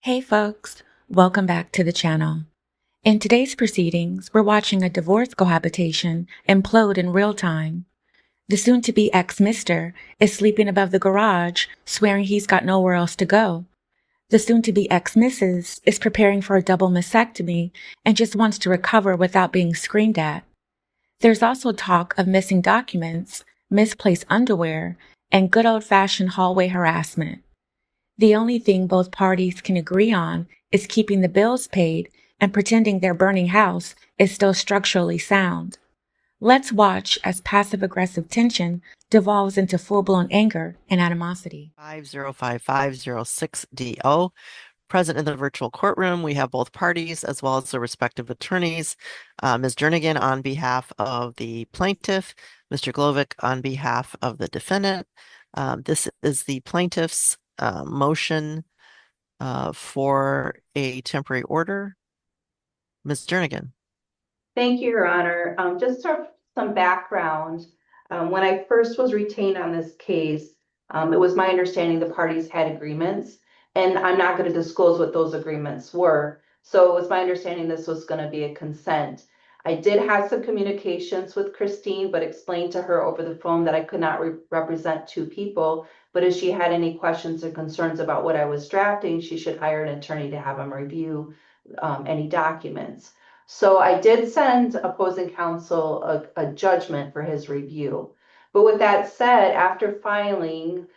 Hey folks, welcome back to the channel. In today's proceedings, we're watching a divorce cohabitation implode in real time. The soon-to-be ex-mister is sleeping above the garage, swearing he's got nowhere else to go. The soon-to-be ex-missus is preparing for a double mastectomy and just wants to recover without being screamed at. There's also talk of missing documents, misplaced underwear, and good old-fashioned hallway harassment. The only thing both parties can agree on is keeping the bills paid and pretending their burning house is still structurally sound. Let's watch as passive-aggressive tension devolves into full-blown anger and animosity. 505506DO. Present in the virtual courtroom, we have both parties as well as their respective attorneys. Ms. Jernigan on behalf of the plaintiff, Mr. Glovic on behalf of the defendant. This is the plaintiff's motion for a temporary order. Ms. Jernigan. Thank you, Your Honor. Just some background. When I first was retained on this case, it was my understanding the parties had agreements, and I'm not going to disclose what those agreements were. So it was my understanding this was going to be a consent. I did have some communications with Christine, but explained to her over the phone that I could not represent two people. But if she had any questions or concerns about what I was drafting, she should hire an attorney to have them review any documents. So I did send opposing counsel a judgment for his review. But with that said, after filing,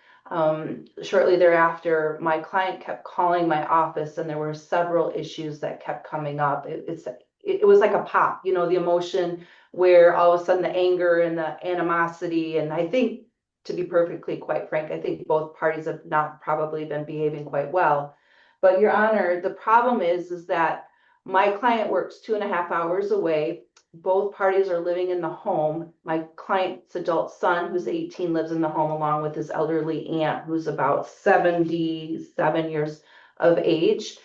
shortly thereafter, my client kept calling my office and there were several issues that kept coming up. It was like a pop, you know, the emotion where all of a sudden the anger and the animosity, and I think, to be perfectly quite frank, I think both parties have not probably been behaving quite well. But Your Honor, the problem is that my client works 2.5 hours away. Both parties are living in the home. My client's adult son, who's 18, lives in the home along with his elderly aunt, who's about 77 years of age.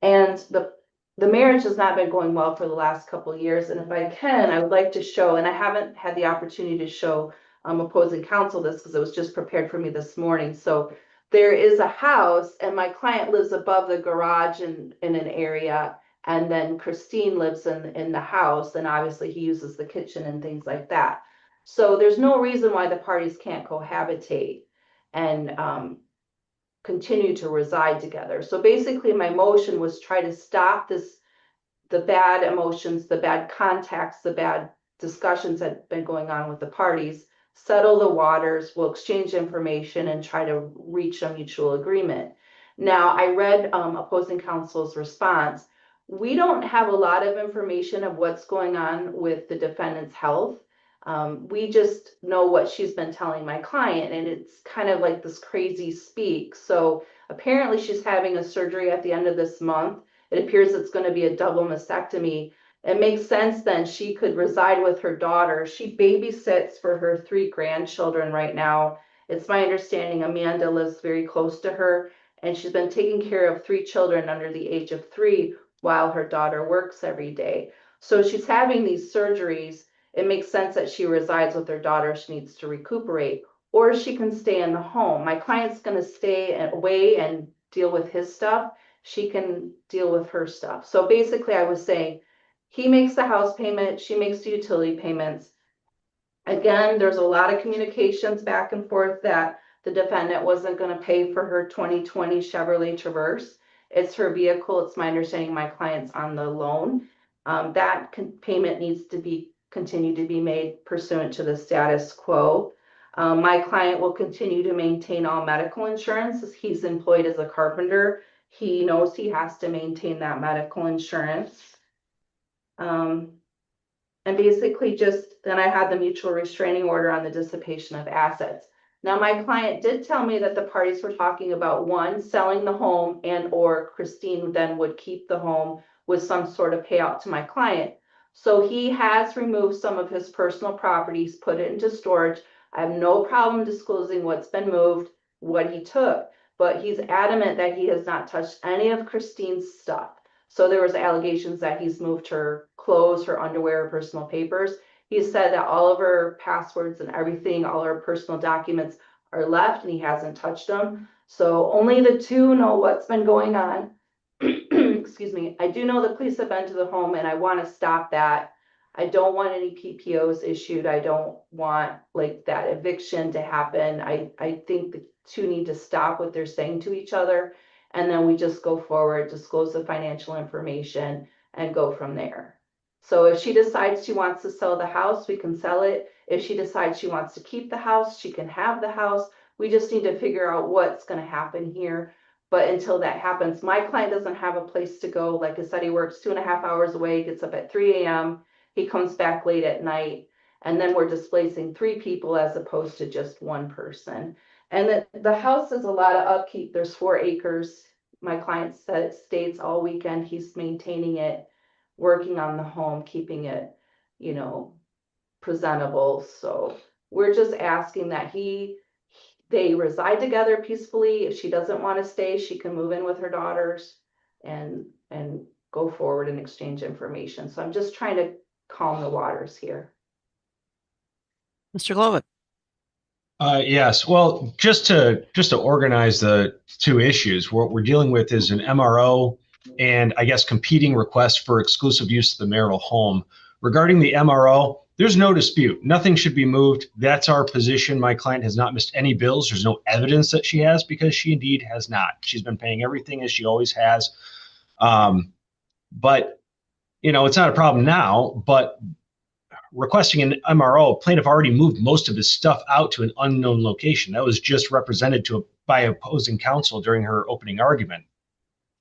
And the marriage has not been going well for the last couple of years. And if I can, I would like to show, and I haven't had the opportunity to show opposing counsel this because it was just prepared for me this morning. So there is a house and my client lives above the garage in an area, and then Christine lives in the house, and obviously he uses the kitchen and things like that. So there's no reason why the parties can't cohabitate and continue to reside together. So basically my motion was try to stop the bad emotions, the bad contacts, the bad discussions that have been going on with the parties, settle the waters, we'll exchange information and try to reach a mutual agreement. Now, I read opposing counsel's response. We don't have a lot of information of what's going on with the defendant's health. We just know what she's been telling my client, and it's kind of like this crazy speak. So apparently she's having a surgery at the end of this month. It appears it's going to be a double mastectomy. It makes sense then she could reside with her daughter. She babysits for her 3 grandchildren right now. It's my understanding Amanda lives very close to her, and she's been taking care of 3 children under the age of 3 while her daughter works every day. So she's having these surgeries. It makes sense that she resides with her daughter. She needs to recuperate, or she can stay in the home. My client's going to stay away and deal with his stuff. She can deal with her stuff. So basically I was saying he makes the house payment, she makes the utility payments. Again, there's a lot of communications back and forth that the defendant wasn't going to pay for her 2020 Chevrolet Traverse. It's her vehicle. It's my understanding my client's on the loan. That payment needs to continue to be made pursuant to the status quo. My client will continue to maintain all medical insurance as he's employed as a carpenter. He knows he has to maintain that medical insurance. And basically just then I had the mutual restraining order on the dissipation of assets. Now my client did tell me that the parties were talking about one, selling the home, and or Christine then would keep the home with some sort of payout to my client. So he has removed some of his personal properties, put it into storage. I have no problem disclosing what's been moved, what he took, but he's adamant that he has not touched any of Christine's stuff. So there was allegations that he's moved her clothes, her underwear, her personal papers. He said that all of her passwords and everything, all her personal documents are left and he hasn't touched them. So only the two know what's been going on. excuse me, I do know the police have been to the home and I want to stop that. I don't want any PPOs issued. I don't want like that eviction to happen. I think the two need to stop what they're saying to each other. And then we just go forward, disclose the financial information and go from there. So if she decides she wants to sell the house, we can sell it. If she decides she wants to keep the house, she can have the house. We just need to figure out what's going to happen here. But until that happens, my client doesn't have a place to go. Like I said, he works 2.5 hours away, gets up at 3 a.m. He comes back late at night. And then we're displacing 3 people as opposed to just 1 person. And the house is a lot of upkeep. There's 4 acres. My client said stays all weekend. He's maintaining it, working on the home, keeping it, you know, presentable. So we're just asking that they reside together peacefully. If she doesn't want to stay, she can move in with her daughters and go forward and exchange information. So I'm just trying to calm the waters here. Mr. Glovic. Yes. Well, just to organize the 2 issues, what we're dealing with is an MRO and I guess competing requests for exclusive use of the marital home. Regarding the MRO, there's no dispute. Nothing should be moved. That's our position. My client has not missed any bills. There's no evidence that she has because she indeed has not. She's been paying everything as she always has. But, you know, it's not a problem now, but requesting an MRO, plaintiff already moved most of his stuff out to an unknown location. That was just represented by opposing counsel during her opening argument.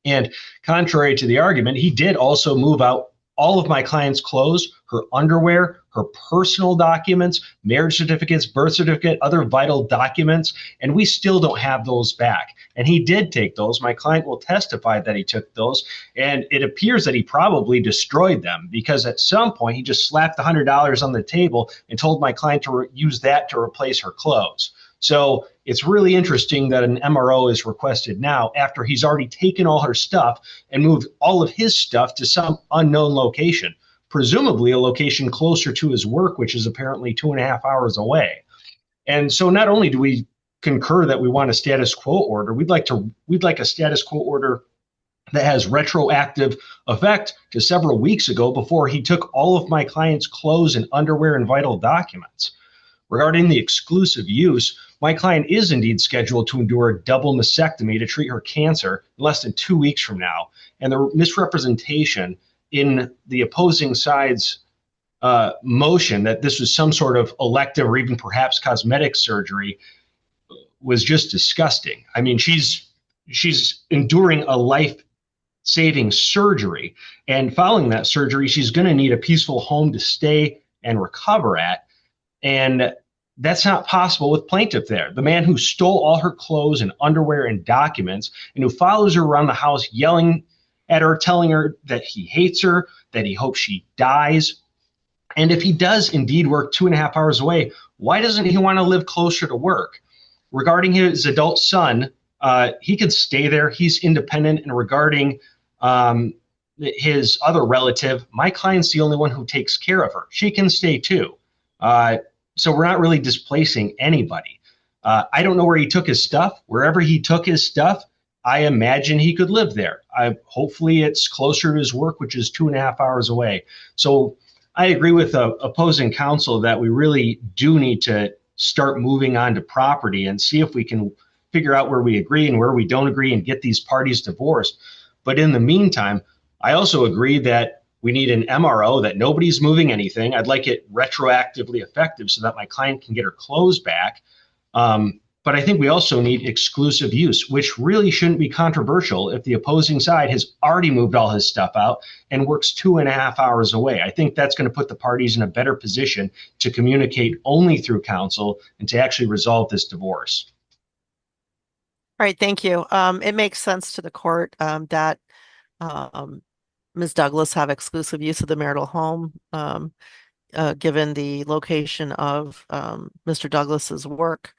And contrary to the argument, he did also move out all of my client's clothes, her underwear, her personal documents, marriage certificates, birth certificate, other vital documents, and we still don't have those back. And he did take those. My client will testify that he took those, and it appears that he probably destroyed them because at some point he just slapped the $100 on the table and told my client to use that to replace her clothes. So it's really interesting that an MRO is requested now after he's already taken all her stuff and moved all of his stuff to some unknown location, presumably a location closer to his work, which is apparently 2.5 hours away. And so not only do we concur that we want a status quo order, we'd like a status quo order that has retroactive effect to several weeks ago before he took all of my client's clothes and underwear and vital documents. Regarding the exclusive use, my client is indeed scheduled to endure a double mastectomy to treat her cancer in less than 2 weeks from now. And the misrepresentation in the opposing side's motion that this was some sort of elective or even perhaps cosmetic surgery was just disgusting. I mean, she's enduring a life-saving surgery, and following that surgery, she's going to need a peaceful home to stay and recover at. And that's not possible with plaintiff there. The man who stole all her clothes and underwear and documents and who follows her around the house yelling at her, telling her that he hates her, that he hopes she dies. And if he does indeed work 2.5 hours away, why doesn't he want to live closer to work? Regarding his adult son, he can stay there. He's independent. And regarding his other relative, my client's the only one who takes care of her. She can stay too. So we're not really displacing anybody. I don't know where he took his stuff. Wherever he took his stuff, I imagine he could live there. Hopefully it's closer to his work, which is 2.5 hours away. So I agree with opposing counsel that we really do need to start moving on to property and see if we can figure out where we agree and where we don't agree and get these parties divorced. But in the meantime, I also agree that we need an MRO, that nobody's moving anything. I'd like it retroactively effective so that my client can get her clothes back. But I think we also need exclusive use, which really shouldn't be controversial if the opposing side has already moved all his stuff out and works 2.5 hours away. I think that's going to put the parties in a better position to communicate only through counsel and to actually resolve this divorce. All right, thank you. It makes sense to the court that Ms. Douglas have exclusive use of the marital home, given the location of Mr. Douglas's work.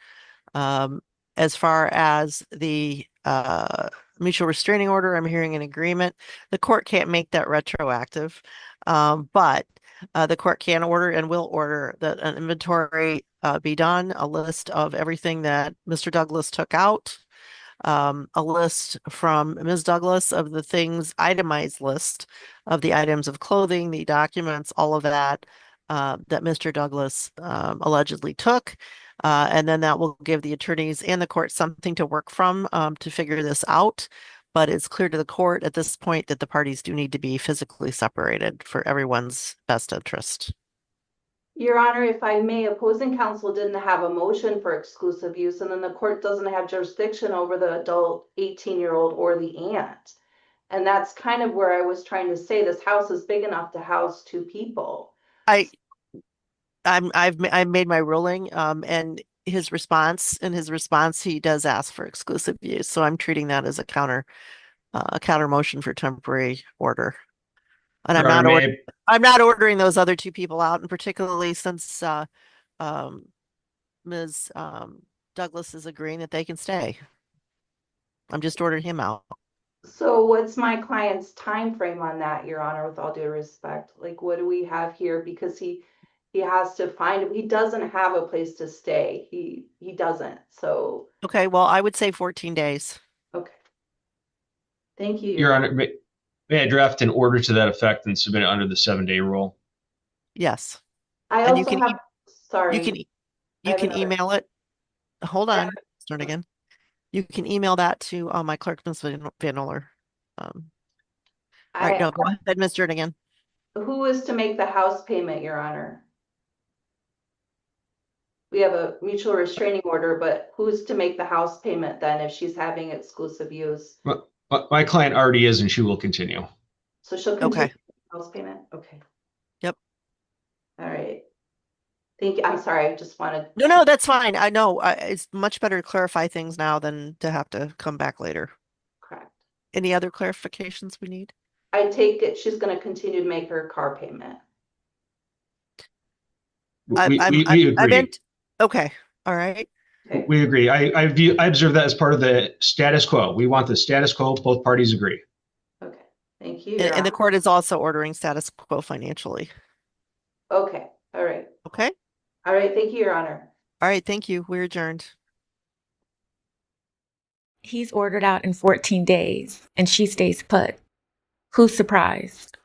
As far as the mutual restraining order, I'm hearing an agreement. The court can't make that retroactive, but the court can order and will order that an inventory be done, a list of everything that Mr. Douglas took out, a list from Ms. Douglas of the things, itemized list of the items of clothing, the documents, all of that, that Mr. Douglas allegedly took. And then that will give the attorneys and the court something to work from to figure this out. But it's clear to the court at this point that the parties do need to be physically separated for everyone's best interest. Your Honor, if I may, opposing counsel didn't have a motion for exclusive use, and then the court doesn't have jurisdiction over the adult 18-year-old or the aunt. And that's kind of where I was trying to say this house is big enough to house two people. I've made my ruling, and his response, he does ask for exclusive use. So I'm treating that as a counter motion for temporary order. And Your Honor, I'm not ordering those other two people out, and particularly since Ms. Douglas is agreeing that they can stay. I'm just ordering him out. So what's my client's time frame on that, Your Honor, with all due respect? Like, what do we have here? Because he has to find, he doesn't have a place to stay. He doesn't. So Okay, well, I would say 14 days. okay. Thank you, Your Honor, may I draft an order to that effect and submit it under the 7-day rule? Yes. I And also have, sorry. You can email it. Hold on, start Okay. again. You can email that to my clerk, Ms. Van Oller. All right, no, go ahead, Ms. Jernigan. Who is to make the house payment, Your Honor? We have a mutual restraining order, but who's to make the house payment then if she's having exclusive use? My client already is, and she will continue. So she'll continue Okay. the house payment? Okay. Yep. All right. Thank you. I'm sorry. I just wanted. No, that's fine. I know it's much better to clarify things now than to have to come back later. Correct. Any other clarifications we need? I take it she's going to continue to make her car payment. We agree. Okay. All right. Okay. We agree. I observe that as part of the status quo. We want the status quo. Both parties agree. Okay. Thank you. And the court is also ordering status quo financially. Okay. All right. Okay. All right. Thank you, Your Honor. All right. Thank you. We're adjourned. He's ordered out in 14 days, and she stays put. Who's surprised?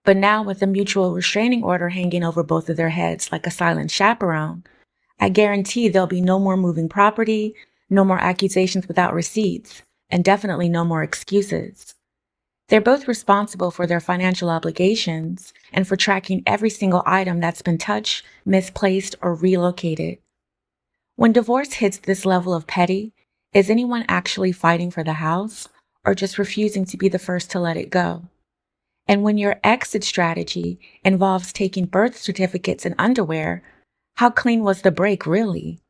But now with a mutual restraining order hanging over both of their heads like a silent chaperone, I guarantee there'll be no more moving property, no more accusations without receipts, and definitely no more excuses. They're both responsible for their financial obligations and for tracking every single item that's been touched, misplaced, or relocated. When divorce hits this level of petty, is anyone actually fighting for the house or just refusing to be the first to let it go? And when your exit strategy involves taking birth certificates and underwear, how clean was the break really?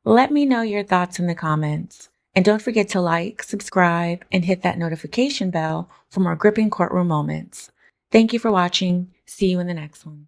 Let me know your thoughts in the comments. And don't forget to like, subscribe, and hit that notification bell for more gripping courtroom moments. Thank you for watching. See you in the next one.